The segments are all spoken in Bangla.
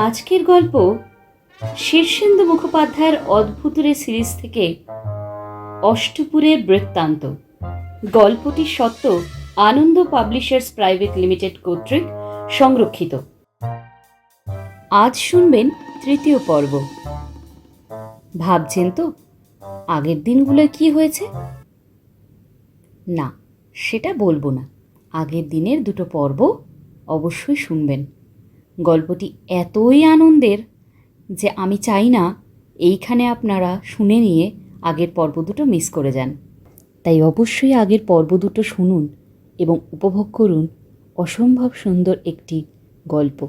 আজকের গল্প শীর্ষেন্দু মুখোপাধ্যায়ের অদ্ভুতরে সিরিজ থেকে অষ্টপুরের বৃত্তান্ত। গল্পটি সত্য আনন্দ পাবলিশার্স প্রাইভেট লিমিটেড কর্তৃক সংরক্ষিত। আজ শুনবেন তৃতীয় পর্ব। ভাবছেন তো আগের দিনগুলোয় কি হয়েছে? না, সেটা বলবো না। আগের দিনের দুটো পর্ব অবশ্যই শুনবেন। গল্পটি এতই আনন্দের যে আমি চাই না এইখানে আপনারা শুনে নিয়ে আগের পর্ব দুটো মিস করে যান। তাই অবশ্যই আগের পর্ব দুটো শুনুন এবং উপভোগ করুন অসম্ভব সুন্দর একটি গল্প।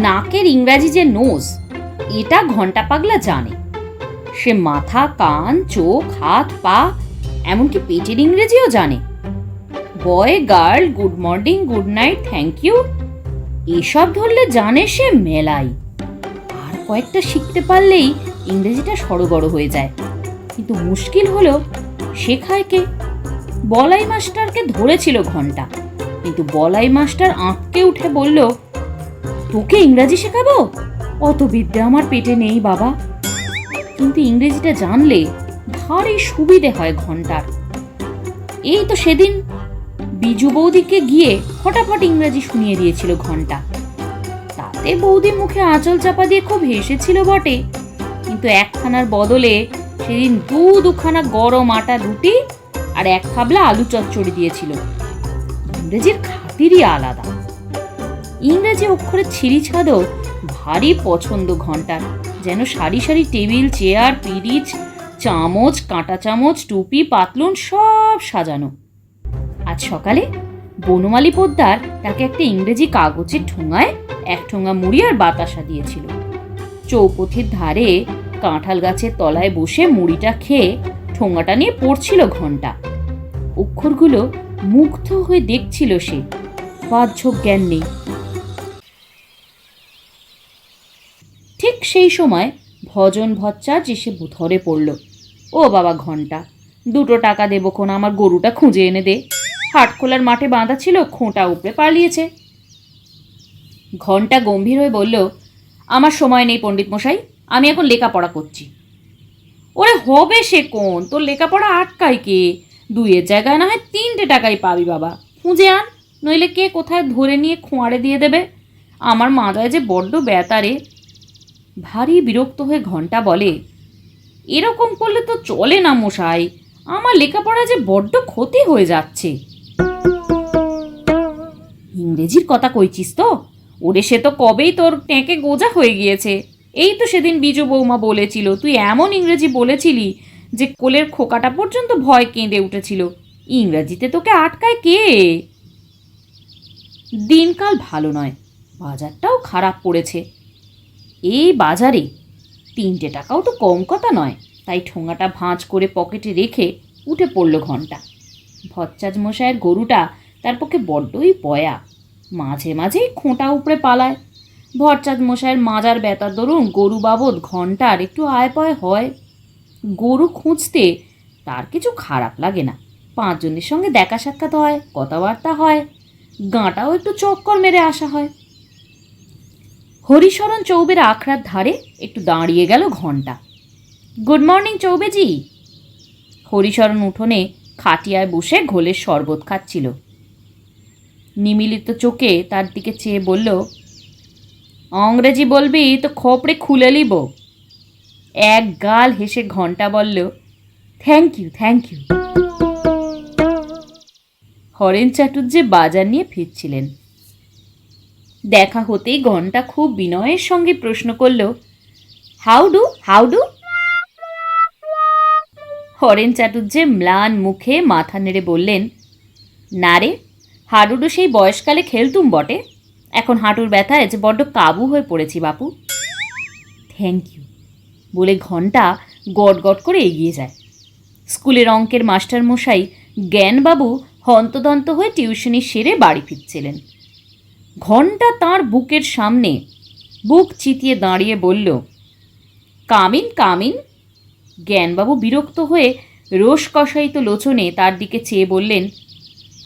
নাকের ইংরাজি যে নোজ, এটা ঘন্টা পাগলা জানে। সে মাথা, কান, চোখ, হাত, পা, এমনকি পেটের ইংরেজিও জানে। Boy, girl, good morning, good night, thank you, এসব ধরলে জানে সে মেলাই। আর কয়েকটা শিখতে পারলেই ইংরেজিটা সড়গড় হয়ে যায়। কিন্তু মুশকিল হলো শেখায় কে? বলাই মাস্টারকে ধরেছিল ঘন্টা, কিন্তু বলাই মাস্টার আঁতকে উঠে বলল, তোকে ইংরাজি শেখাবো? অত বিদ্যা আমার পেটে নেই বাবা। কিন্তু ইংরেজিটা জানলে ভারী সুবিধে হয় ঘন্টার। এই তো সেদিন বিজু বৌদিকে গিয়ে ফটাফট ইংরেজি শুনিয়ে দিয়েছিল ঘন্টা। তাতে বৌদি মুখে আঁচল চাপা দিয়ে খুব হেসেছিল বটে, কিন্তু একখানার বদলে সেদিন দুখানা গরম আটা রুটি আর এক খাবলা আলু চচ্চড়ি দিয়েছিল। ইংরেজির খাতিরই আলাদা। ইংরেজি অক্ষরের ছিঁড়ি ছাদও ভারী পছন্দ ঘন্টার। যেন সারি সারি টেবিল, চেয়ার, পিরিচ, চামচ, কাঁটা চামচ, টুপি, পাতলুন সব সাজানো। আজ সকালে বনমালী পোদ্দার তাকে একটা ইংরেজি কাগজের ঠোঙায় এক ঠোঙা মুড়ি আর বাতাসা দিয়েছিল। চৌপথির ধারে কাঁঠাল গাছের তলায় বসে মুড়িটা খেয়ে ঠোঙাটা নিয়ে পড়ছিল ঘন্টা। অক্ষরগুলো মুগ্ধ হয়ে দেখছিল সে, বাহ্যক জ্ঞান নেই। ঠিক সেই সময় ভজন ভচ্চার এসে ধরে পড়ল। ও বাবা ঘন্টা, 2 টাকা দেবো কোন, আমার গরুটা খুঁজে এনে দে। হাটখোলার মাঠে বাঁধা ছিল, খোঁটা উপড়ে পালিয়েছে। ঘন্টা গম্ভীর হয়ে বলল, আমার সময় নেই পণ্ডিত মশাই, আমি এখন লেখাপড়া করছি। ওরে হবে সে কোন, তোর লেখাপড়া আটকায় কে? 2-এর জায়গায় না হয় 3 টাকাই পাবি বাবা, খুঁজে আন, নইলে কে কোথায় ধরে নিয়ে খোঁয়াড়ে দিয়ে দেবে। আমার মাথায় যে বড্ড ব্যথা রে। ভারী বিরক্ত হয়ে ঘন্টা বলে, এরকম করলে তো চলে না মশাই, আমার লেখাপড়া যে বড্ড ক্ষতি হয়ে যাচ্ছে। ইংরেজির কথা কইছিস তো? ওরে সে তো কবেই তোর টেঁকে গোজা হয়ে গিয়েছে। এই তো সেদিন বিজু বৌমা বলেছিল, তুই এমন ইংরেজি বলেছিলি যে কোলের খোকাটা পর্যন্ত ভয় কেঁদে উঠেছিল। ইংরেজিতে তোকে আটকায় কে? দিনকাল ভালো নয়, বাজারটাও খারাপ পড়েছে। এই বাজারে 3 টাকাও তো কম কথা নয়। তাই ঠোঙাটা ভাঁজ করে পকেটে রেখে উঠে পড়ল ঘন্টা। ভচ্চাজ মশাইয়ের গরুটা তার পক্ষে বড্ডই পয়া, মাঝে মাঝেই খোঁটা উপড়ে পালায়। ভট্টাচার্য মশাইয়ের মাজার ব্যথার দরুন গরু বাবদ ঘন্টার একটু আয়পয় হয়। গরু খুঁজতে তার কিছু খারাপ লাগে না। 5 জনের সঙ্গে দেখা সাক্ষাৎ হয়, কথাবার্তা হয়, গাঁটাও একটু চক্কর মেরে আসা হয়। হরিশরণ চৌবের আখড়ার ধারে একটু দাঁড়িয়ে গেল ঘন্টা। Good morning চৌবেজি। হরিশরণ উঠোনে খাটিয়ায় বসে ঘোলের শরবত খাচ্ছিল। নিমিলিত চোখে তার দিকে চেয়ে বলল, অংরেজি বলবি তো খোপড়ে খুলে লিব। এক গাল হেসে ঘন্টা বলল, thank you thank you. Haren Chatterjee বাজার নিয়ে ফিরছিলেন। দেখা হতেই ঘন্টা খুব বিনয়ের সঙ্গে প্রশ্ন করল, how do how do? Haren Chatterjee ম্লান মুখে মাথা নেড়ে বললেন, না রে, হাডুডু সেই বয়সকালে খেলতুম বটে, এখন হাঁটুর ব্যথায় যে বড্ড কাবু হয়ে পড়েছি বাপু। থ্যাংক ইউ বলে ঘন্টা গট গট করে এগিয়ে যায়। স্কুলের অঙ্কের মাস্টারমশাই জ্ঞানবাবু হন্তদন্ত হয়ে টিউশনি সেরে বাড়ি ফিরছিলেন। ঘন্টা তাঁর বুকের সামনে বুক চিতিয়ে দাঁড়িয়ে বলল, কামিন কামিন। জ্ঞানবাবু বিরক্ত হয়ে রোষ কষায়িত লোচনে তার দিকে চেয়ে বললেন,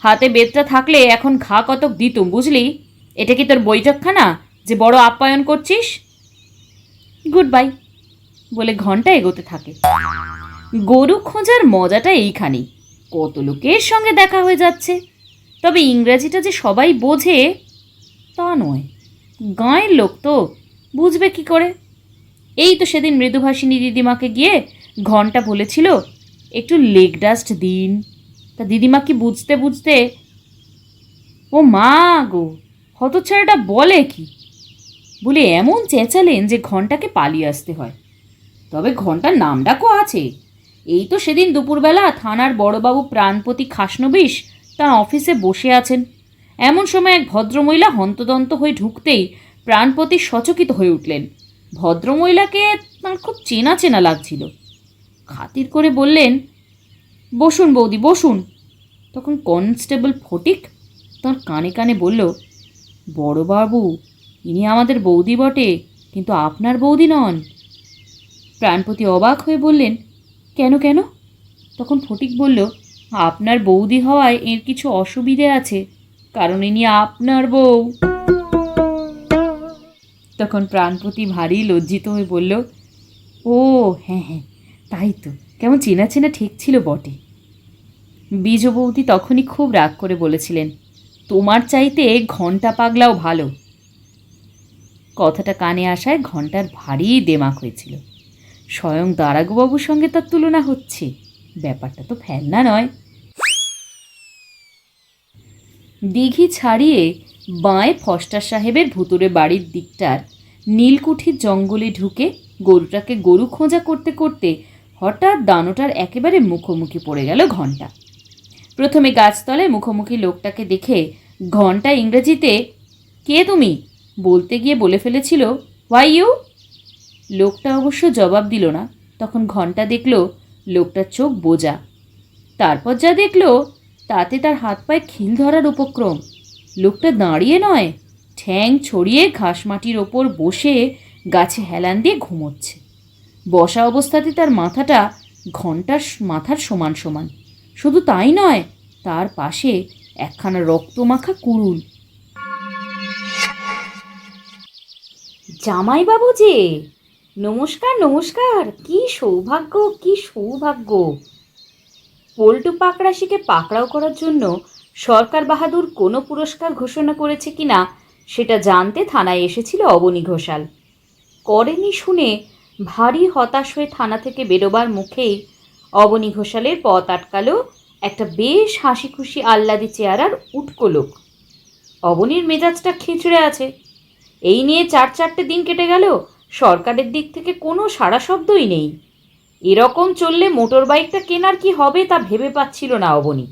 হাতে বেতটা থাকলে এখন ঘা কতক দিতুম, বুঝলি? এটা কি তোর বৈঠকখানা যে বড় আপ্যায়ন করছিস? গুড বাই বলে ঘন্টা এগোতে থাকে। গরু খোঁজার মজাটা এইখানেই। কত লোকের সঙ্গে দেখা হয়ে যাচ্ছে, তবে ইংরাজিটা যে সবাই বোঝে তা নয়। গাঁয়ের লোক তো বুঝবে কি করে? এই তো সেদিন মৃদুভাষিনী দিদিমাকে গিয়ে ঘন্টা বলেছিল একটু লেগ ডাস্ট দিন, তা দিদিমা কি বুঝতে বুঝতে, ও মা গো, হতচ্ছাড়াটা বলে কি বলে এমন চেঁচালেন যে ঘন্টাকে পালিয়ে আসতে হয়। তবে ঘন্টার নামডাকও আছে। এই তো সেদিন দুপুরবেলা থানার বড়বাবু প্রাণপতি খাসনবিশ তার অফিসে বসে আছেন। এমন সময় এক ভদ্রমহিলা হন্তদন্ত হয়ে ঢুকতেই প্রাণপতি সচকিত হয়ে উঠলেন। ভদ্রমহিলাকে তাঁর খুব চেনা চেনা লাগছিল। খাতির করে বললেন, বসুন বৌদি বসুন। তখন কনস্টেবল ফটিক তাঁর কানে কানে বলল, বড়বাবু, ইনি আমাদের বৌদি বটে, কিন্তু আপনার বৌদি নন। প্রাণপতি অবাক হয়ে বললেন, কেন কেন? তখন ফটিক বলল, আপনার বৌদি হওয়ায় এর কিছু অসুবিধে আছে, কারণ ইনি আপনার বউ। তখন প্রাণপতি ভারী লজ্জিত হয়ে বলল, ও হ্যাঁ হ্যাঁ, তাই তো, কেমন চেনা চেনা ঠিক ছিল বটে। বীজ বৌদি তখনই খুব রাগ করে বলেছিলেন, তোমার চাইতে ঘন্টা পাগলাও ভালো। কথাটা কানে আসায় ঘন্টার ভারী দেমাক হয়েছিল। স্বয়ং দারাগবাবুর সঙ্গে তার তুলনা হচ্ছে, ব্যাপারটা তো ফেলনা নয়। দিঘি ছাড়িয়ে বাঁয়ে ফস্টার সাহেবের ভুতুরে বাড়ির দিকটার নীলকুঠির জঙ্গলে ঢুকে গরুটাকে গরু খোঁজা করতে করতে হঠাৎ দানোটার একেবারে মুখোমুখি পড়ে গেল ঘন্টা। প্রথমে গাছতলায় মুখোমুখি লোকটাকে দেখে ঘন্টা ইংরেজিতে কে তুমি বলতে গিয়ে বলে ফেলেছিল, হোয়াই ইউ। লোকটা অবশ্য জবাব দিল না। তখন ঘন্টা দেখল লোকটার চোখ বোজা। তারপর যা দেখল তাতে তার হাত পায়ে খিল ধরার উপক্রম। লোকটা দাঁড়িয়ে নয়, ঠ্যাং ছড়িয়ে ঘাস মাটির ওপর বসে গাছে হেলান দিয়ে ঘুমোচ্ছে। বসা অবস্থাতে তার মাথাটা ঘন্টার মাথার সমান সমান। শুধু তাই নয়, তার পাশে একখানা রক্তমাখা কুড়ুল। জামাইবাবু যে, নমস্কার নমস্কার, কি সৌভাগ্য কি সৌভাগ্য। পল্টু পাকড়াশিকে পাকড়াও করার জন্য সরকার বাহাদুর কোনো পুরস্কার ঘোষণা করেছে কিনা সেটা জানতে থানায় এসেছিল অবনী ঘোষাল। করেনি শুনে ভারী হতাশ হয়ে থানা থেকে বেরোবার মুখেই অবনী ঘোষালের পথ আটকালো একটা বেশ হাসি খুশি আহ্লাদি চেহারার উটকো লোক। অবনীর মেজাজটা খিঁচড়ে আছে। এই নিয়ে 4-4টে দিন কেটে গেল, সরকারের দিক থেকে কোনো সাড়া শব্দই নেই। এরকম চললে মোটর বাইকটা কেনার কি হবে তা ভেবে পাচ্ছিল না অবনী।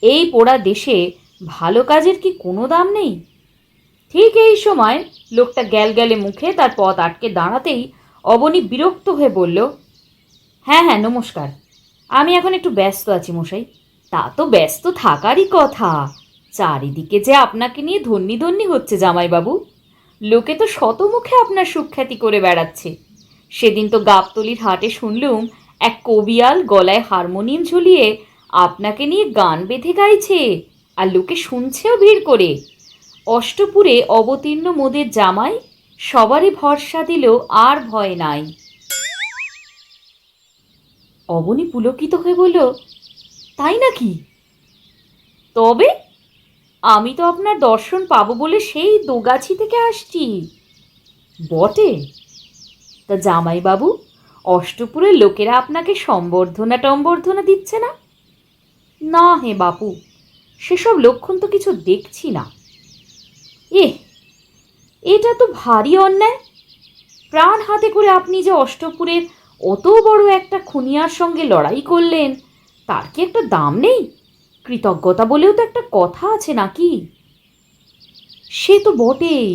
এই পোড়া দেশে ভালো কাজের কি কোনো দাম নেই? ঠিক এই সময় লোকটা গ্যালগ্যালে মুখে তার পথ আটকে দাঁড়াতেই অবনী বিরক্ত হয়ে বলল, হ্যাঁ হ্যাঁ নমস্কার, আমি এখন একটু ব্যস্ত আছি মশাই। তা তো ব্যস্ত থাকারই কথা, চারিদিকে যে আপনাকে নিয়ে ধন্যি ধন্যি হচ্ছে জামাইবাবু। লোকে তো শতমুখে আপনার সুখ্যাতি করে বেড়াচ্ছে। সেদিন তো গাবতলির হাটে শুনলুম এক কবিয়াল গলায় হারমোনিয়াম ঝুলিয়ে আপনাকে নিয়ে গান বেঁধে গাইছে, আর লোকে শুনছেও ভিড় করে। অষ্টপুরে অবতীর্ণ মোদের জামাই সবারই ভরসা দিল, আর ভয় নাই। অবনী পুলকিত হয়ে বলল, তাই নাকি? তবে আমি তো আপনার দর্শন পাবো বলে সেই দোগাছি থেকে আসছি। বটে? তা জামাইবাবু, অষ্টপুরের লোকেরা আপনাকে সম্বর্ধনা টম্বর্ধনা দিচ্ছে না? না হে বাপু, সেসব লক্ষণ তো কিছু দেখছি না। এটা তো ভারী অন্যায়। প্রাণ হাতে করে আপনি যে অষ্টপুরের অত বড় একটা খুনিয়ার সঙ্গে লড়াই করলেন, তার কি একটা দাম নেই? কৃতজ্ঞতা বলেও তো একটা কথা আছে নাকি? সে তো বটেই।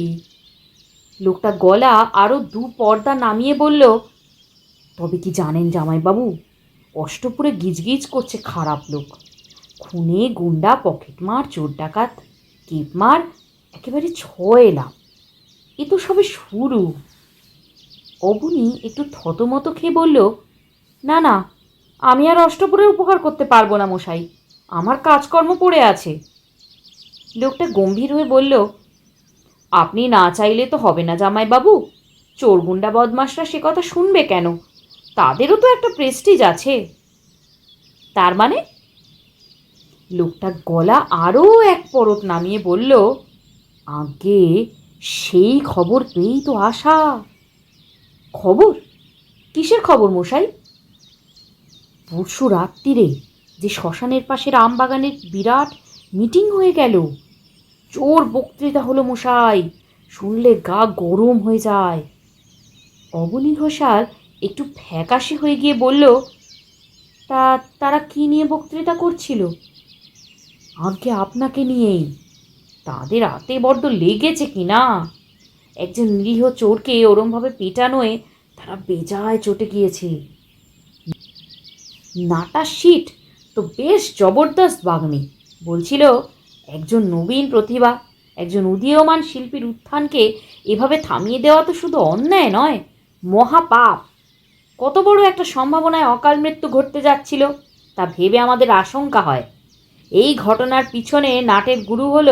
লোকটা গলা আরো 2 পর্দা নামিয়ে বলল, তবে কি জানেন জামাইবাবু, অষ্টপুরে গিজগিজ করছে খারাপ লোক। খুনে গুন্ডা, পকেটমার, চোর ডাকাত, কিপমার, একেবারে ছয় লাভ। এ তো সবে শুরু। অবনী একটু থতমত খেয়ে বলল, না না, আমি আর অষ্টপুরের উপকার করতে পারবো না মশাই, আমার কাজকর্ম পড়ে আছে। লোকটা গম্ভীর হয়ে বলল, আপনি না চাইলে তো হবে না জামাইবাবু, চোরগুন্ডা বদমাশরা সে কথা শুনবে কেন? তাদেরও তো একটা প্রেস্টিজ আছে। তার মানে? লোকটা গলা আরও এক পরত নামিয়ে বলল, আগে সেই খবর পেয়েই তো আসা। খবর? কিসের খবর মশাই? পরশু রাত্রিরে যে শ্মশানের পাশের আমবাগানের বিরাট মিটিং হয়ে গেল, জোর বক্তৃতা হলো মশাই, শুনলে গা গরম হয়ে যায়। অবনী ঘোষাল একটু ফ্যাকাশে হয়ে গিয়ে বলল, তা তারা কি নিয়ে বক্তৃতা করছিল? আগে আপনাকে নিয়েই। তাদের হাতে বড্ড লেগেছে কি না, একজন নিরীহ চোরকে ওরমভাবে পেটানোয় তারা বেজায় চটে গিয়েছে। নাটা শিট তো বেশ জবরদস্ত বাগ্মী। বলছিল, একজন নবীন প্রতিভা, একজন উদীয়মান শিল্পীর উত্থানকে এভাবে থামিয়ে দেওয়া তো শুধু অন্যায় নয়, মহাপাপ। কত বড় একটা সম্ভাবনায় অকাল মৃত্যু ঘটতে যাচ্ছিল তা ভেবে আমাদের আশঙ্কা হয়। এই ঘটনার পিছনে নাটের গুরু হল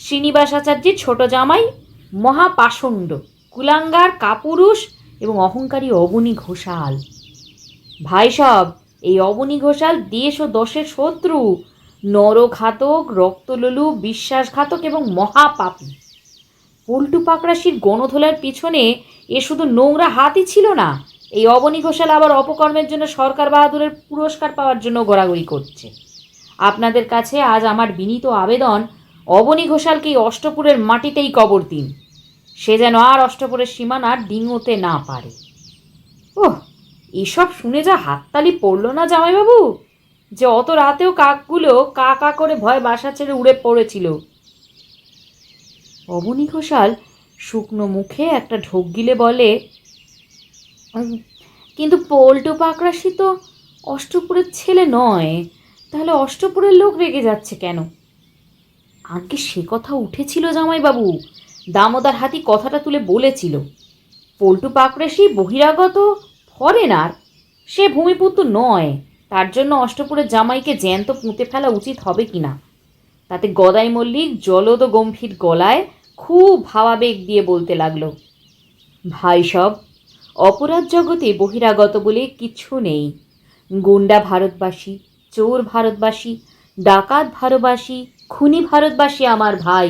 শ্রীনিবাসাচার্যের ছোট জামাই, মহাপাষণ্ড, কুলাঙ্গার, কাপুরুষ এবং অহংকারী অবনী ঘোষাল। ভাই সব, এই অবনী ঘোষাল দেশ ও দশের শত্রু, নরঘাতক, রক্তলোলু, বিশ্বাসঘাতক এবং মহাপাপী। পল্টু পাকরাশির গণধোলার পিছনে এ শুধু নোংরা হাতই ছিল না, এই অবনী ঘোষাল আবার অপকর্মের জন্য সরকার বাহাদুরের পুরস্কার পাওয়ার জন্য ঘোরাঘুরি করছে। আপনাদের কাছে আজ আমার বিনীত আবেদন, অবনী ঘোষালকে এই অষ্টপুরের মাটিতেই কবর দিন, সে যেন আর অষ্টপুরের সীমানা ডিঙোতে না পারে। ওহ, এসব শুনে যা হাততালি পড়ল না জামাইবাবু, যে অত রাতেও কাকগুলো কা কা করে ভয় বাসা ছেড়ে উড়ে পড়েছিল। অবনী ঘোষাল শুকনো মুখে একটা ঢোক গিলে বলে, কিন্তু পল্টু পাকরাশি তো অষ্টপুরের ছেলে নয়, তাহলে অষ্টপুরের লোক রেগে যাচ্ছে কেন? আগে সে কথা উঠেছিল জামাইবাবু, দামোদর হাতি কথাটা তুলে বলেছিল, পল্টু পাকরাশি বহিরাগত ফরেনার, সে ভূমিপুত্র নয়, তার জন্য অষ্টপুরের জামাইকে জ্যান্ত পুঁতে ফেলা উচিত হবে কিনা। তাতে গদাই মল্লিক জলদ গম্ভীর গলায় খুব ভাবাবেগ দিয়ে বলতে লাগলো, ভাই সব, অপরাধ জগতে বহিরাগত বলে কিছু নেই। গুন্ডা ভারতবাসী, চোর ভারতবাসী, ডাকাত ভারতবাসী, খুনি ভারতবাসী আমার ভাই,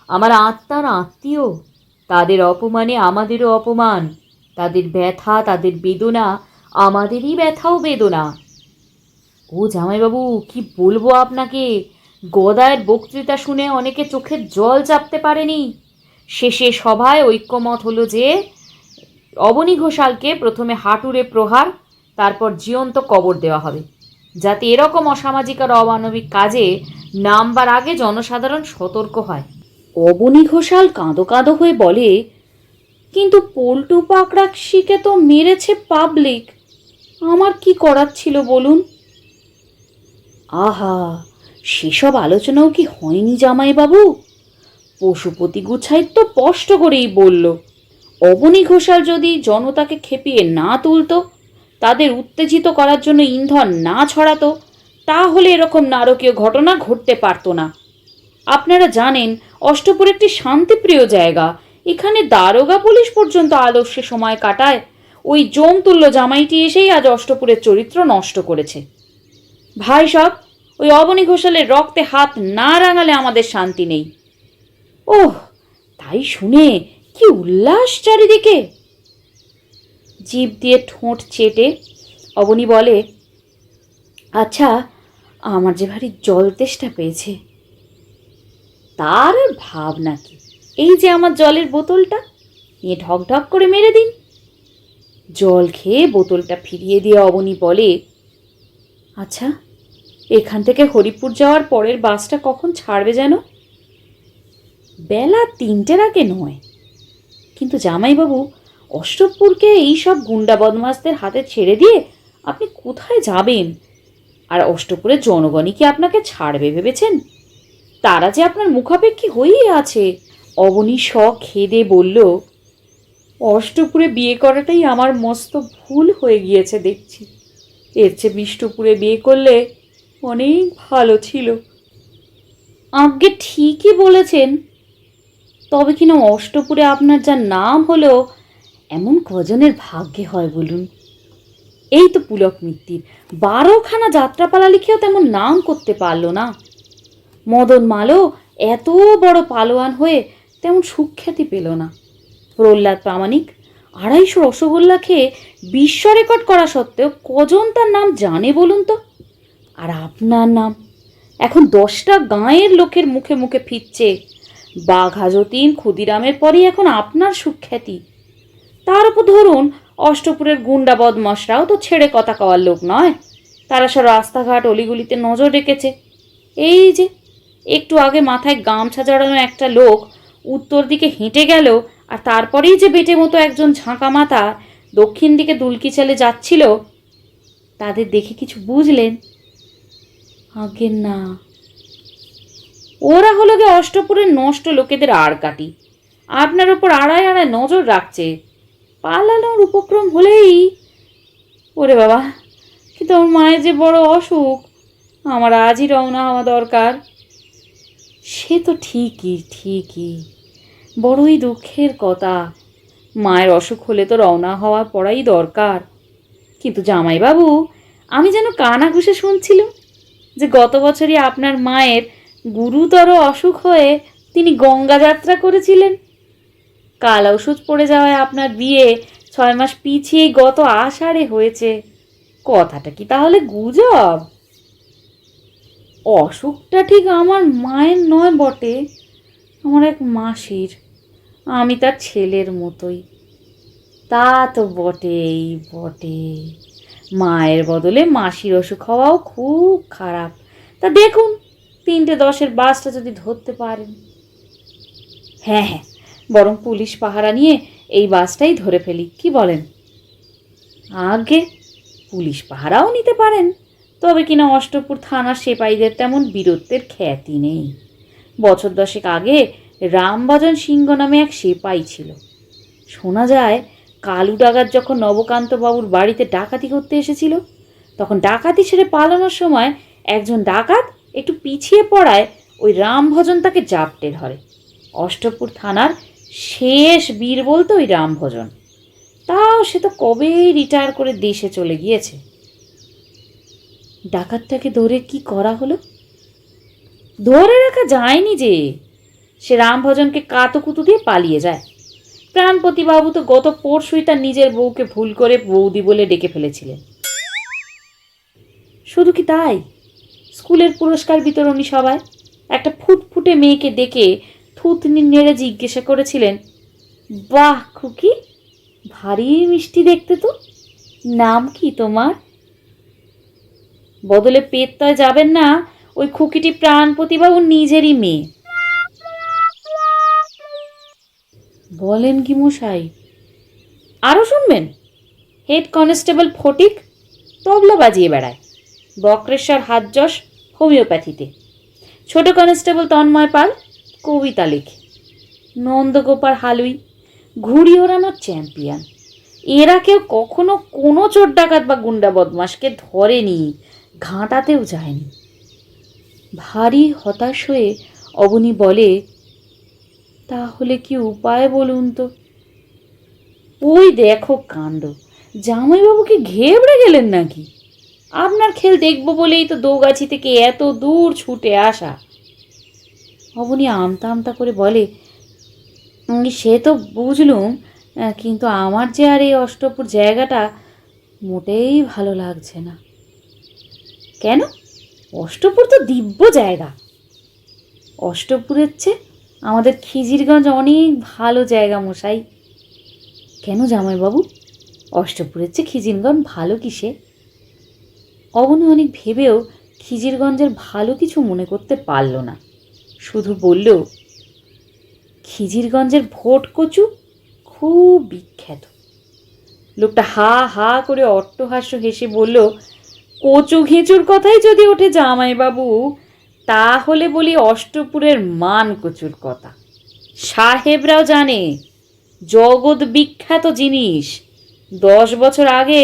আমার আত্মার আত্মীয়। তাদের অপমানে আমাদেরও অপমান, তাদের ব্যথা, তাদের বেদনা আমাদেরই ব্যথা ও বেদনা। ও জামাইবাবু, কি বলবো আপনাকে, গদায়ের বক্তৃতা শুনে অনেকে চোখের জল চাপতে পারেনি। শেষে সভায় ঐক্যমত হলো যে অবনী ঘোষালকে প্রথমে হাঁটুরে প্রহার, তারপর জীবন্ত কবর দেওয়া হবে, যাতে এরকম অসামাজিক আর অমানবিক কাজে নামবার আগে জনসাধারণ সতর্ক হয়। অবনী ঘোষাল কাঁদো কাঁদো হয়ে বলে, কিন্তু পল্টু পাকরাশিকে তো মেরেছে পাবলিক, আমার কি করার ছিল বলুন? আহা, সেসব আলোচনাও কি হয়নি জামাইবাবু? পশুপতি গুছাই তো স্পষ্ট করেই বলল, অবনী ঘোষাল যদি জনতাকে খেপিয়ে না তুলত, তাদের উত্তেজিত করার জন্য ইন্ধন না ছড়াতো, তাহলে এরকম নারকীয় ঘটনা ঘটতে পারত না। আপনারা জানেন, অষ্টপুর একটি শান্তিপ্রিয় জায়গা, এখানে দারোগা পুলিশ পর্যন্ত আলস্যে সময় কাটায়। ওই জমতুল্য জামাইটি এসেই আজ অষ্টপুরের চরিত্র নষ্ট করেছে। ভাই সব, ওই অবনী ঘোষালের রক্তে হাত না রাঙালে আমাদের শান্তি নেই। ওহ, তাই শুনে কি উল্লাস চারিদিকে। জিভ দিয়ে ঠোঁট চেটে অবনী বলে, আচ্ছা, আমার যে ভারী জল তেষ্টা পেয়েছে। তার আর ভাব নাকি, এই যে আমার জলের বোতলটা, নিয়ে ঢক ঢক করে মেরে দিন। জল খেয়ে বোতলটা ফিরিয়ে দিয়ে অবনী বলে, আচ্ছা, এখান থেকে হরিপুর যাওয়ার পরের বাসটা কখন ছাড়বে যেন? বেলা 3টের আগে নয়। কিন্তু জামাইবাবু, অষ্টপুরকে এই সব গুন্ডা বদমাশদের হাতে ছেড়ে দিয়ে আপনি কোথায় যাবেন? আর অষ্টপুরের জনগণই কি আপনাকে ছাড়বে ভেবেছেন? তারা যে আপনার মুখাপেক্ষী হয়েই আছে, অবনী খেদে বলল, অষ্টপুরে বিয়ে করাটাই আমার মস্ত ভুল হয়ে গিয়েছে দেখছি। এর চেয়ে বিষ্ণুপুরে বিয়ে করলে অনেক ভালো ছিল। আজ্ঞে ঠিকই বলেছেন, তবে কিনা অষ্টপুরে আপনার যা নাম হলো এমন কজনের ভাগ্যে হয় বলুন। এই তো পুলক মিত্তির 12খানা যাত্রাপালা লিখেও তেমন নাম করতে পারল না। মদন মালও এত বড় পালোয়ান হয়ে তেমন সুখ্যাতি পেল না। প্রহ্লাদ প্রামাণিক 250 রসগোল্লা খেয়ে বিশ্ব রেকর্ড করা সত্ত্বেও কজন তার নাম জানে বলুন তো? আর আপনার নাম এখন 10টা গাঁয়ের লোকের মুখে মুখে ফিরছে। বাঘা যতীন ক্ষুদিরামের পরেই এখন আপনার সুখ্যাতি। তার উপর ধরুন অষ্টপুরের গুন্ডা বদমাশরাও তো ছেড়ে কথা কওয়ার লোক নয়। তারা সব রাস্তাঘাট অলিগুলিতে নজর রেখেছে। এই যে একটু আগে মাথায় গামছা জড়ানো একটা লোক উত্তর দিকে হেঁটে গেল, আর তারপরেই যে বেটে মতো একজন ঝাঁকা মাথা দক্ষিণ দিকে দুলকি চালে যাচ্ছিল, তাদের দেখে কিছু বুঝলেন? আগে না, ওরা হলো গে অষ্টপুরের নষ্ট লোকেদের আর কাটি। আপনার ওপর আড়ায় আড়ায় নজর রাখছে। পালানোর উপক্রম হলেই, ওরে বাবা, কিন্তু আমার মায়ের যে বড় অসুখ, আমার আজই রওনা হওয়া দরকার। সে তো ঠিকই ঠিকই, বড়ই দুঃখের কথা। মায়ের অসুখ হলে তো রওনা হওয়া পড়াই দরকার। কিন্তু জামাইবাবু, আমি যেন কানা ঘুষে শুনছিলাম যে গত বছরই আপনার মায়ের গুরুতর অসুখ হয়ে তিনি গঙ্গা যাত্রা করেছিলেন। কাল ওষুধ পড়ে যাওয়ায় আপনার বিয়ে 6 মাস পিছিয়ে গত আষাঢ়ে হয়েছে। কথাটা কি তাহলে গুজব? অসুখটা ঠিক আমার মায়ের নয় বটে, আমার এক মাসির। আমি তার ছেলের মতোই। তা তো বটেই বটে, মায়ের বদলে মাসির অসুখ হওয়াও খুব খারাপ। তা দেখুন 3:10-এর বাসটা যদি ধরতে পারেন। হ্যাঁ হ্যাঁ, বরং পুলিশ পাহারা নিয়ে এই বাসটাই ধরে ফেলি, কি বলেন? আগে পুলিশ পাহারাও নিতে পারেন, তবে কিনা অষ্টপুর থানার সেপাইদের তেমন বীরত্বের খ্যাতি নেই। বছর 10 আগে রামভজন সিংহ নামে এক সেপাই ছিল। শোনা যায় কালু ডাকাত যখন নবকান্তবাবুর বাড়িতে ডাকাতি করতে এসেছিল, তখন ডাকাতি ছেড়ে পালানোর সময় একজন ডাকাত একটু পিছিয়ে পড়ায় ওই রামভজন তাকে জাপটে ধরে। অষ্টপুর থানার শেষ বীর বলতো ওই রামভজন। তাও সে তো কবেই রিটায়ার করে দেশে চলে গিয়েছে। ডাকাতটাকে ধরে কি করা হলো? ধরে রাখা যায়নি যে, সে রামভজনকে কাতুকুতু দিয়ে পালিয়ে যায়। প্রাণপতিবাবু তো গত পরশুই তার নিজের বউকে ভুল করে বৌদি বলে ডেকে ফেলেছিলেন। শুধু কি তাই, স্কুলের পুরস্কার বিতরণী সভায় একটা ফুটফুটে মেয়েকে ডেকে থুতনি নেড়ে জিজ্ঞাসা করেছিলেন, বাহ খুকি, ভারী মিষ্টি দেখতে তো, নাম কি তোমার? বদলে পেটতয় যাবেন না, ওই খুকিটি প্রাণপতিবাবুর নিজেরই মেয়ে। বলেন কি মশাই? আরও শুনবেন? হেড কনস্টেবল ফটিক তবলা বাজিয়ে বেড়ায়, বক্রেশ্বর হাতযশ হোমিওপ্যাথিতে। ছোট কনস্টেবল তন্ময় পাল কবিতা লেখে। নন্দগোপাল হালুই ঘুড়ি ওড়ানোর চ্যাম্পিয়ন। এরা কেউ কখনো কোনো চোর ডাকাত বা গুন্ডা বদমাশকে ধরেনি, ঘাঁটাতেও যায়নি। ভারী হতাশ হয়ে অবনী বলে, তাহলে কি উপায় বলুন তো? ওই দেখো কাণ্ড, জামাইবাবুকে ঘেবড়ে গেলেন নাকি? আপনার খেল দেখব বলেই তো দৌগাছি থেকে এত দূর ছুটে আসা। অবনী আমতা আমতা করে বলে, সে তো বুঝলুম, কিন্তু আমার যে আর এই অষ্টপুর জায়গাটা মোটেই ভালো লাগছে না। কেন? অষ্টপুর তো দিব্য জায়গা। অষ্টপুরের চেয়ে আমাদের খিজিরগঞ্জ অনেক ভালো জায়গা মশাই। কেন জামাইবাবু, অষ্টপুরের চেয়ে খিজিরগঞ্জ ভালো কিসে? অবনী অনেক ভেবেও খিজিরগঞ্জের ভালো কিছু মনে করতে পারল না। শুধু বলল, খিজিরগঞ্জের ভোট কচু খুব বিখ্যাত। লোকটা হা হা করে অট্টহাস্য হেসে বলল, কচু ঘেঁচুর কথাই যদি ওঠে জামাইবাবু, তাহলে বলি অষ্টপুরের মান কচুর কথা। সাহেবরাও জানে, জগৎ বিখ্যাত জিনিস। 10 বছর আগে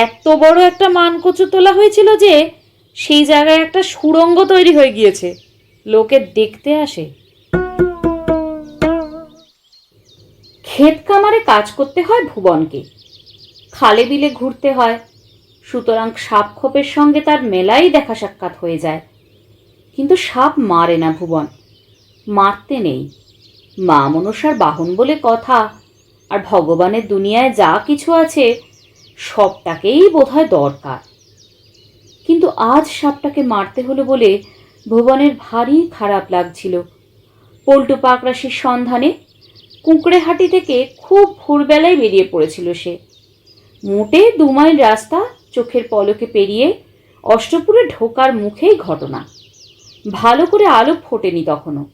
এত বড় একটা মানকচু তোলা হয়েছিল যে সেই জায়গায় একটা সুড়ঙ্গ তৈরি হয়ে গিয়েছে, লোকে দেখতে আসে। ক্ষেত কামারে কাজ করতে হয় ভুবনকে, খালে বিলে ঘুরতে হয়, সুতরাং সাপ খোপের সঙ্গে তার মেলাই দেখা সাক্ষাৎ হয়ে যায়। কিন্তু সাপ মারে না ভুবন, মারতে নেই। মা মনসার বাহন বলে কথা, আর ভগবানের দুনিয়ায় যা কিছু আছে সবটাকেই বোধহয় দরকার। কিন্তু আজ সাপটাকে মারতে হলো বলে ভুবনের ভারী খারাপ লাগছিল। পল্টু পাকরাশির সন্ধানে কুঁকড়েহাটি থেকে খুব ভোরবেলায় বেরিয়ে পড়েছিল সে। মোটে 2 মাইল রাস্তা চোখের পলকে পেরিয়ে অষ্টপুরে ঢোকার মুখেই ঘটনা। ভালো করে আলো ফোটেনি তখনও।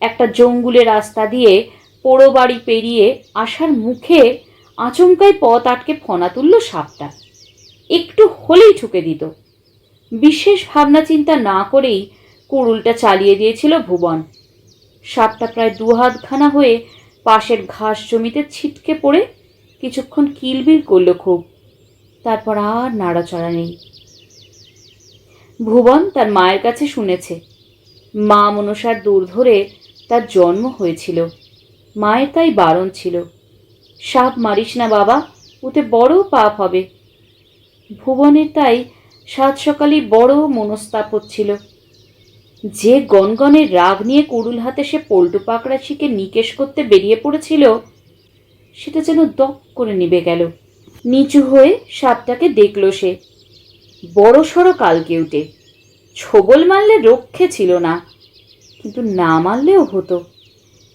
একটা জঙ্গুলে রাস্তা দিয়ে পোড়ো বাড়ি পেরিয়ে আসার মুখে আচমকাই পথ আটকে ফনা তুলল সাপটা। একটু হলেই ঠুকে দিত। বিশেষ ভাবনা চিন্তা না করেই কুড়ুলটা চালিয়ে দিয়েছিল ভুবন। সাপটা প্রায় 2 হাতখানা হয়ে পাশের ঘাস জমিতে ছিটকে পড়ে কিছুক্ষণ কিলবিল করল খুব, তারপর আর নাড়াচড়া নেই। ভুবন তার মায়ের কাছে শুনেছে মা মনসার দূর ধরে তার জন্ম হয়েছিল। মায়ের তাই বারণ ছিল, সাপ মারিস না বাবা, ওতে বড় পাপ হবে। ভুবনের তাই সাত সকালে বড় মনস্তাপ হচ্ছিল। যে গনগনের রাগ নিয়ে কুড়ুল হাতে সে পল্টু পাকড়াশিকে নিকেশ করতে বেরিয়ে পড়েছিল, সেটা যেন দপ করে নিভে গেল। নিচু হয়ে সাপটাকে দেখল সে, বড় সড়ো কালকেউটে। ছোবল মারলে রক্ষে ছিল না, কিন্তু না মারলেও হতো।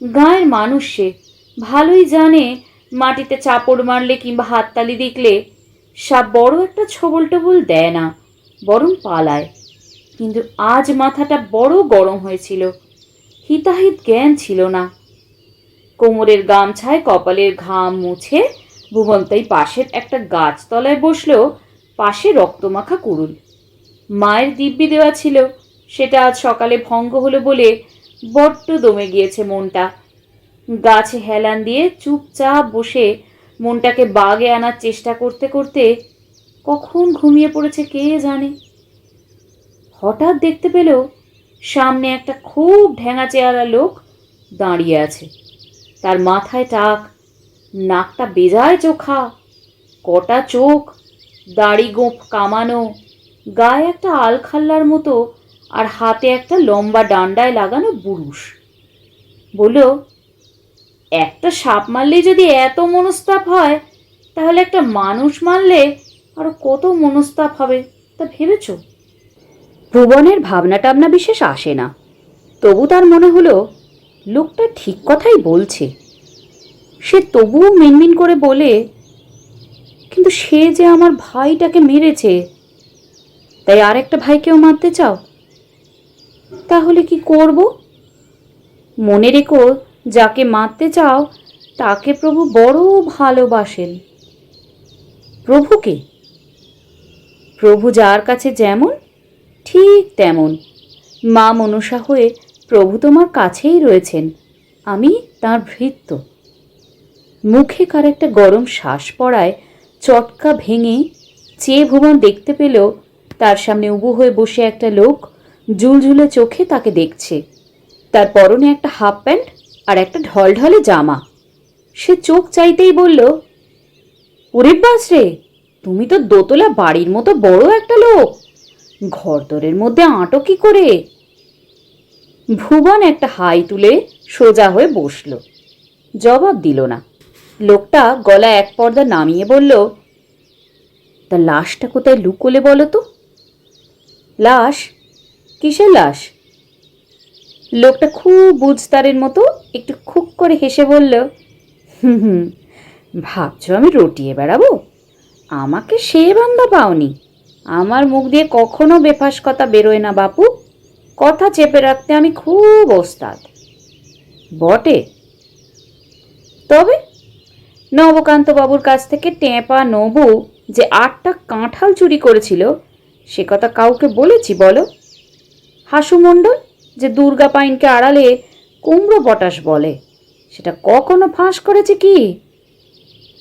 গাঁয়ের মানুষ সে, ভালোই জানে মাটিতে চাপড় মারলে কিংবা হাততালি দেখলে সাপ বড় একটা ছোবল টোবল দেয় না, বরং পালায়। কিন্তু আজ মাথাটা বড় গরম হয়েছিল, হিতাহিত জ্ঞান ছিল না। কোমরের গামছায় কপালের ঘাম মুছে ভুবন তাই পাশের একটা গাছতলায় বসলো। পাশে রক্তমাখা কুড়ুল, মায়ের দিব্যি দেওয়া ছিল, সেটা আজ সকালে ভঙ্গ হলো বলে বড্ড দমে গিয়েছে মনটা। গাছে হেলান দিয়ে চুপচাপ বসে মনটাকে বাগে আনার চেষ্টা করতে করতে কখন ঘুমিয়ে পড়েছে কে জানে। হঠাৎ দেখতে পেল সামনে একটা খুব ঢ্যাঙা চেহারা লোক দাঁড়িয়ে আছে। তার মাথায় টাক, নাকটা বেজায় চোখা, কটা চোখ, দাড়ি গোঁফ কামানো, গায়ে একটা আলখাল্লার মতো, আর হাতে একটা লম্বা ডান্ডায় লাগানো বুরুষ। বলল, একটা সাপ মারলেই যদি এত মনস্তাপ হয়, তাহলে একটা মানুষ মারলে আরো কত মনস্তাপ হবে তা ভেবেছ? ভুবনের ভাবনা টাবনা বিশেষ আসে না, তবু তার মনে হলো লোকটা ঠিক কথাই বলছে। সে তবুও মিনমিন করে বলে, কিন্তু সে যে আমার ভাইটাকে মেরেছে, তাই আর একটা ভাইকেও মারতে চাও? তাহলে কি করব? মনে রেখো, যাকে মারতে চাও তাকে প্রভু বড় ভালোবাসেন। প্রভুকে? প্রভু যার কাছে যেমন ঠিক তেমন। মা মনসা হয়ে প্রভু তোমার কাছেই রয়েছেন, আমি তাঁর ভৃত্য। মুখে কার একটা গরম শ্বাস পড়ায় চটকা ভেঙে চেয়ে ভুবন দেখতে পেল তার সামনে উবু হয়ে বসে একটা লোক ঝুলঝুলে চোখে তাকে দেখছে। তার পরনে একটা হাফ প্যান্ট আর একটা ঢলঢলে জামা। সে চোখ চাইতেই বলল, ওরে বাস রে, তুমি তো দোতলা বাড়ির মতো বড় একটা লোক, ঘরদরের মধ্যে আঁটো কি করে? ভুবন একটা হাই তুলে সোজা হয়ে বসল, জবাব দিল না। লোকটা গলা এক পর্দা নামিয়ে বলল, তা লাশটা কোথায় লুকোলে বলো তো? লাশ? কিসের লাশ? লোকটা খুব বুঝতারের মতো একটু খুক করে হেসে বলল, হুম, ভাবছো আমি রটিয়ে বেড়াবো? আমাকে সে বান্দা পাওনি। আমার মুখ দিয়ে কখনো বেফাস কথা বেরোয় না বাপু, কথা চেপে রাখতে আমি খুব ওস্তাদ। বটে? তবে নবকান্ত বাবুর কাছ থেকে টেপা নবু যে 8টা কাঁঠাল চুরি করেছিল, সে কথা কাউকে বলেছি বলো? হাসু মণ্ডল যে দুর্গা পাইনকে আড়ালে কুমড়ো পটাশ বলে। সেটা কখনো ফাঁস করেছে কি?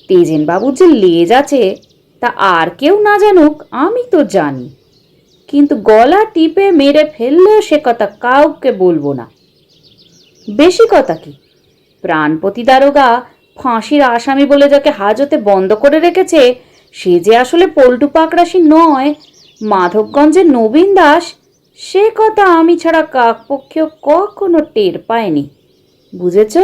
তেজেন বাবুর যে লেজ আছে তা আর কেউ না জানুক, আমি তো জানি, কিন্তু গলা টিপে মেরে ফেললেও সে কথা কাউকে বলবো না। বেশি কথা কি, প্রাণপতি দারোগা ফাঁসির আসামি বলে যাকে হাজতে বন্ধ করে রেখেছে সে যে আসলে পল্টু পাকরাশি নয়, মাধবগঞ্জের নবীন দাস, সে কথা আমি ছাড়া কাকপক্ষেও কখনো টের পায়নি। বুঝেছ?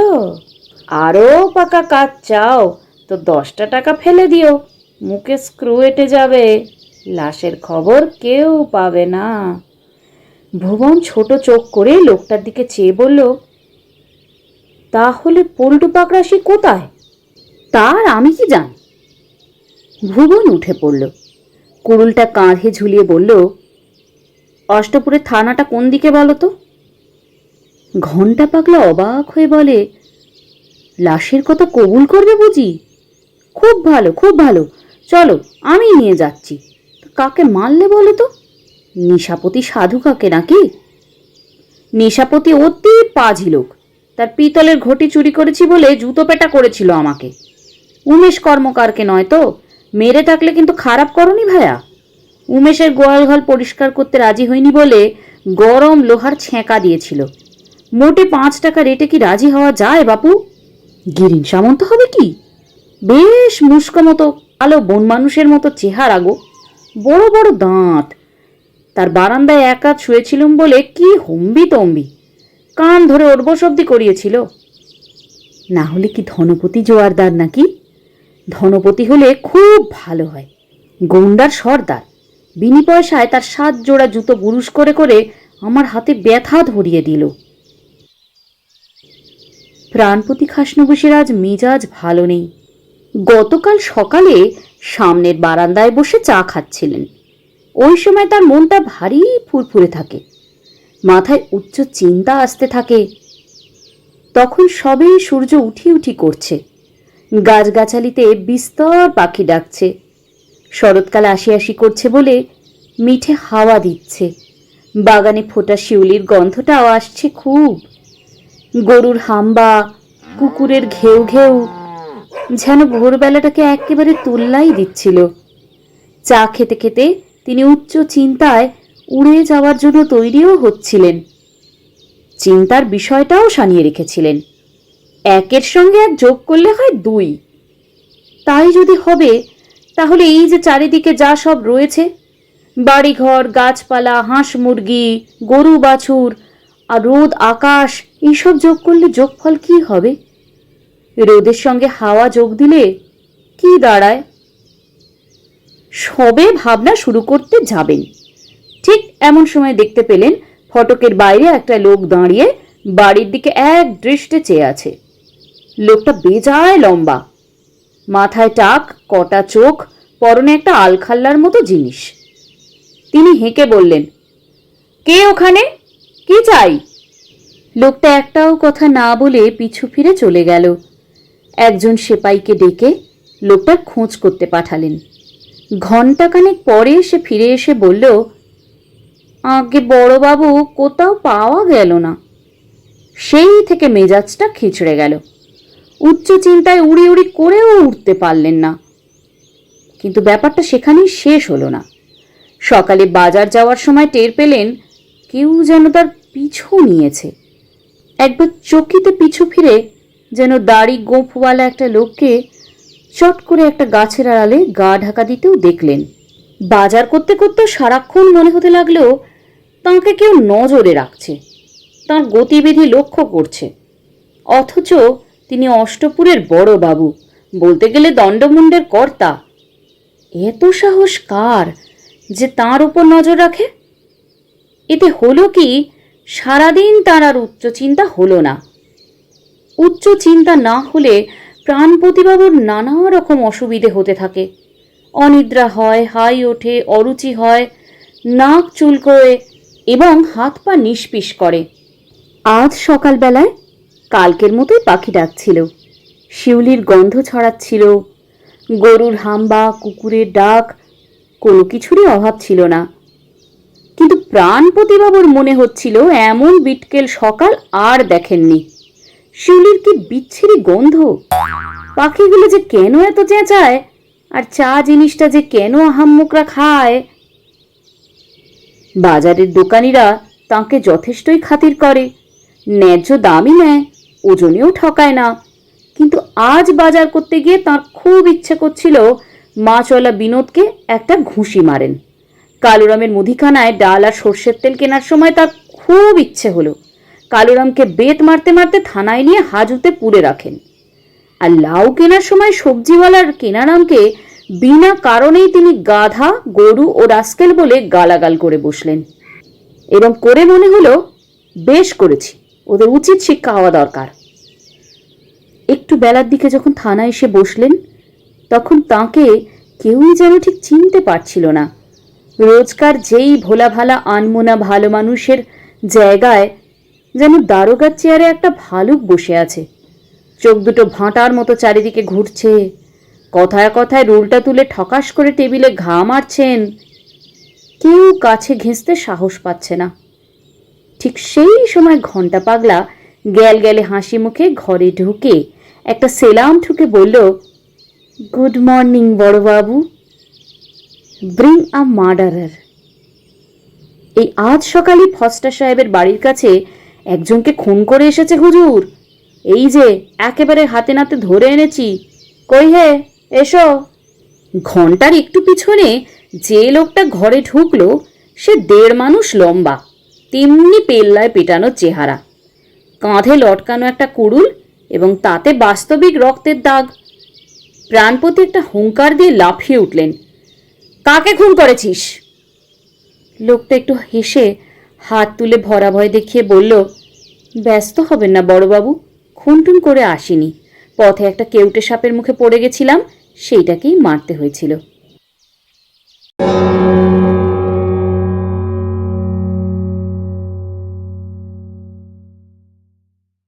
আরও পাকা কাজ চাও তো 10টা টাকা ফেলে দিও, মুখে স্ক্রু এঁটে যাবে, লাশের খবর কেউ পাবে না। ভুবন ছোট চোখ করে লোকটার দিকে চেয়ে বলল, তাহলে পল্টু পাকরাশি কোথায়? তার আমি কি জানি। ভুবন উঠে পড়ল, কুড়ুলটা কাঁধে ঝুলিয়ে বলল, অষ্টপুরের থানাটা কোন দিকে বলো তো? ঘণ্টা পাগলা অবাক হয়ে বলে, লাশের কথা কবুল করবে বুঝি? খুব ভালো, খুব ভালো, চলো আমি নিয়ে যাচ্ছি। কাকে মারলে বলো তো? নিশাপতি সাধু কাকে নাকি? নিশাপতি অতি পাজি লোক, তার পিতলের ঘটি চুরি করেছি বলে জুতো পেটা করেছিল আমাকে। উমেশ কর্মকারকে নয় তো? মেরে থাকলে কিন্তু খারাপ করনি ভায়া। উমেশের গোয়ালঘর পরিষ্কার করতে রাজি হয়নি বলে গরম লোহার ছেঁকা দিয়েছিল। মোটে 5 টাকা রেটে কি রাজি হওয়া যায় বাপু? গিরিন সামন্ত হবে কি? বেশ মুস্কো মতো কালো বন মানুষের মতো চেহারা গো, বড় বড় দাঁত। তার বারান্দায় একা শুয়েছিলুম বলে কি হম্বি তম্বি, কান ধরে ওঠবসব্দি করিয়েছিল। না হলে কি ধনপতি জোয়ারদার নাকি? ধনপতি হলে খুব ভালো হয়। গন্ডার সর্দার, বিনি পয়সায় তার 7 জোড়া জুতো বুরুশ করে করে আমার হাতে ব্যথা ধরিয়ে দিল। প্রাণপতি খাসনবুসের আজ মেজাজ ভালো নেই। গতকাল সকালে সামনের বারান্দায় বসে চা খাচ্ছিলেন। ওই সময় তার মনটা ভারী ফুরফুরে থাকে, মাথায় উচ্চ চিন্তা আসতে থাকে। তখন সবে সূর্য উঠি উঠি করছে, গাছগাছালিতে বিস্তর পাখি ডাকছে, শরৎকাল আসি আসি করছে বলে মিঠে হাওয়া দিচ্ছে, বাগানে ফোটা শিউলির গন্ধটাও আসছে খুব। গরুর হাম্বা, কুকুরের ঘেউ ঘেউ যেন ভোরবেলাটাকে একেবারে তুল্লাই দিচ্ছিল। চা খেতে খেতে তিনি উচ্চ চিন্তায় উড়ে যাওয়ার জন্য তৈরিও হচ্ছিলেন। চিন্তার বিষয়টাও সানিয়ে রেখেছিলেন, 1-এর সঙ্গে 1 যোগ করলে হয় 2। তাই যদি হবে তাহলে এই যে চারিদিকে যা সব রয়েছে, বাড়িঘর, গাছপালা, হাঁস মুরগি, গরু বাছুর আর রোদ আকাশ, এইসব যোগ করলে যোগফল কি হবে? রোদের সঙ্গে হাওয়া যোগ দিলে কি দাঁড়ায়? সবে ভাবনা শুরু করতে যাবেন, ঠিক এমন সময় দেখতে পেলেন ফটকের বাইরে একটা লোক দাঁড়িয়ে বাড়ির দিকে এক দৃষ্টে চেয়ে আছে। লোকটা বেজায় লম্বা, মাথায় টাক, কটা চোখ, পরনে একটা আলখাল্লার মতো জিনিস। তিনি হেঁকে বললেন, কে ওখানে? কি চাই? লোকটা একটাও কথা না বলে পিছু ফিরে চলে গেল। একজন সেপাইকে ডেকে লোকটার খোঁজ করতে পাঠালেন। ঘণ্টাখানেক পরে সে ফিরে এসে বলল, আগে বড়বাবু কোথাও পাওয়া গেল না। সেই থেকে মেজাজটা খিচড়ে গেল। উচ্চ চিন্তায় উড়ি উড়ি করেও উঠতে পারলেন না। কিন্তু ব্যাপারটা সেখানেই শেষ হলো না। সকালে বাজার যাওয়ার সময় টের পেলেন কেউ যেন তার পিছু নিয়েছে। একবার চকিতে পিছু ফিরে যেন দাড়ি গোঁফওয়ালা একটা লোককে চট করে একটা গাছের আড়ালে গা ঢাকা দিতেও দেখলেন। বাজার করতে করতে সারাক্ষণ মনে হতে লাগলেও তাঁকে কেউ নজরে রাখছে, তাঁর গতিবিধি লক্ষ্য করছে। অথচ তিনি অষ্টপুরের বড় বাবু, বলতে গেলে দণ্ডমুণ্ডের কর্তা। এত সাহস কার যে তাঁর উপর নজর রাখে? এতে হলো কি, সারাদিন তার আর উচ্চ চিন্তা হলো না। উচ্চ চিন্তা না হলে প্রাণপতিবাবুর নানা রকম অসুবিধে হতে থাকে। অনিদ্রা হয়, হাই ওঠে, অরুচি হয়, নাক চুলকোয় এবং হাত পা নিষ্পিস করে। আজ সকালবেলায় কালকের মতোই পাখি ডাকছিল, শিউলির গন্ধ ছড়াচ্ছিল, গরুর হাম্বা, কুকুরের ডাক, কোনো কিছুরই অভাব ছিল না। কিন্তু প্রাণপতিবাবুর মনে হচ্ছিল এমন বিটকেল সকাল আর দেখেননি। শিউলির কি বিচ্ছিরি গন্ধ! পাখিগুলো যে কেন এত চেঁচায়, আর চা জিনিসটা যে কেন আহাম্মকরা খায়! বাজারের দোকানিরা তাকে যথেষ্টই খাতির করে, ন্যায্য দামই নেয়, ওজনেও ঠকায় না। কিন্তু আজ বাজার করতে গিয়ে তার খুব ইচ্ছে করছিল মাছওয়ালা বিনোদকে একটা ঘুষি মারেন। কালুরামের মুদিখানায় ডাল আর সর্ষের তেল কেনার সময় তার খুব ইচ্ছে হলো কালুরামকে বেত মারতে মারতে থানায় নিয়ে হাজতে পুড়ে রাখেন। আর লাউ কেনার সময় সবজিওয়ালার কেনারামকে বিনা কারণেই তিনি গাধা, গরু ও রাস্কেল বলে গালাগাল করে বসলেন। এবং করে মনে হলো, বেশ করেছি, ওদের উচিত শিক্ষা হওয়া দরকার। একটু বেলার দিকে যখন থানায় এসে বসলেন, তখন তাকে কেউই যেন ঠিক চিনতে পারছিল না। রোজকার যেই ভোলা ভালা আনমোনা ভালো মানুষের জায়গায় যেন দারোগার চেয়ারে একটা ভালুক বসে আছে। চোখ দুটো ভাঁটার মতো চারিদিকে ঘুরছে, কথায় কথায় রুলটা তুলে ঠকাস করে টেবিলে ঘা মারছেন। কেউ কাছে ঘেঁষতে সাহস পাচ্ছে না। ঠিক সেই সময় ঘণ্টা পাগলা গ্যাল গ্যালে হাসি মুখে ঘরে ঢুকে একটা সেলাম ঠুকে বলল, গুড মর্নিং বড়বাবু, ব্রিং আ মার্ডারার। এই আজ সকালে ফস্টার সাহেবের বাড়ির কাছে একজনকে খুন করে এসেছে হুজুর। এই যে একেবারে হাতে নাতে ধরে এনেছি। কই হে, এসো। ঘন্টার একটু পিছনে যে লোকটা ঘরে ঢুকলো সে 1.5 মানুষ লম্বা, তেমনি পেল্লায় পেটানো চেহারা, কাঁধে লটকানো একটা কুড়ুল এবং তাতে বাস্তবিক রক্তের দাগ। প্রাণপতি একটা হুঙ্কার দিয়ে লাফিয়ে উঠলেন, কাকে খুন করেছিস? লোকটা একটু হেসে হাত তুলে ভরা ভয় দেখিয়ে বলল, ব্যস্ত হবেন না বড়বাবু, খুনটুন করে আসিনি, পথে একটা কেউটে সাপের মুখে পড়ে গেছিলাম, সেইটাকেই মারতে হয়েছিল।